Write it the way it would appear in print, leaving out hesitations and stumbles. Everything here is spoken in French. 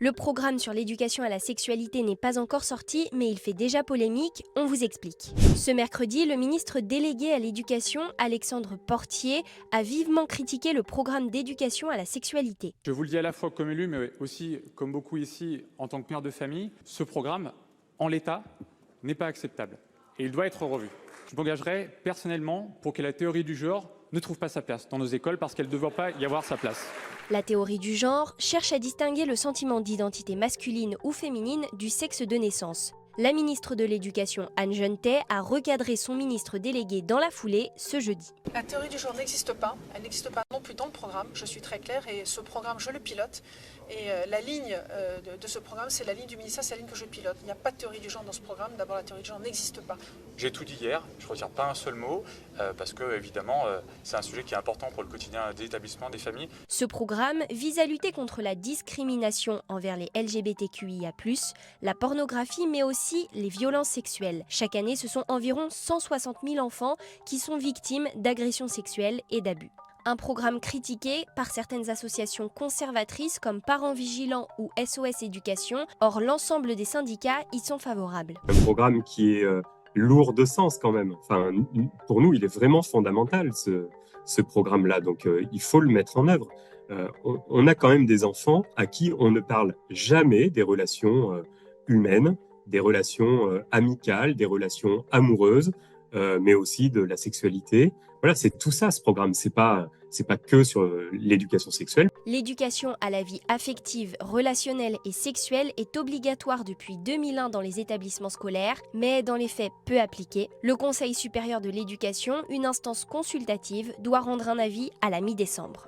Le programme sur l'éducation à la sexualité n'est pas encore sorti, mais il fait déjà polémique, on vous explique. Ce mercredi, le ministre délégué à l'éducation, Alexandre Portier, a vivement critiqué le programme d'éducation à la sexualité. Je vous le dis à la fois comme élu, mais aussi comme beaucoup ici en tant que père de famille, ce programme, en l'état, n'est pas acceptable et il doit être revu. Je m'engagerai personnellement pour que la théorie du genre ne trouve pas sa place dans nos écoles parce qu'elle ne devrait pas y avoir sa place. La théorie du genre cherche à distinguer le sentiment d'identité masculine ou féminine du sexe de naissance. La ministre de l'Éducation, Anne Genetet, a recadré son ministre délégué dans la foulée ce jeudi. La théorie du genre n'existe pas, elle n'existe pas non plus dans le programme, je suis très claire et ce programme je le pilote et la ligne de ce programme c'est la ligne du ministère, c'est la ligne que je pilote. Il n'y a pas de théorie du genre dans ce programme, d'abord la théorie du genre n'existe pas. J'ai tout dit hier, je ne retire pas un seul mot parce que évidemment c'est un sujet qui est important pour le quotidien des établissements, des familles. Ce programme vise à lutter contre la discrimination envers les LGBTQIA+, la pornographie mais aussi les violences sexuelles. Chaque année, ce sont environ 160 000 enfants qui sont victimes d'agressions sexuelles et d'abus. Un programme critiqué par certaines associations conservatrices comme Parents Vigilants ou SOS Éducation. Or, l'ensemble des syndicats y sont favorables. Un programme qui est lourd de sens quand même. Enfin, pour nous, il est vraiment fondamental ce programme-là. Donc, il faut le mettre en œuvre. On a quand même des enfants à qui on ne parle jamais des relations humaines, des relations amicales, des relations amoureuses, mais aussi de la sexualité. Voilà, c'est tout ça ce programme. C'est pas que sur l'éducation sexuelle. L'éducation à la vie affective, relationnelle et sexuelle est obligatoire depuis 2001 dans les établissements scolaires, mais dans les faits peu appliquée. Le Conseil supérieur de l'éducation, une instance consultative, doit rendre un avis à la mi-décembre.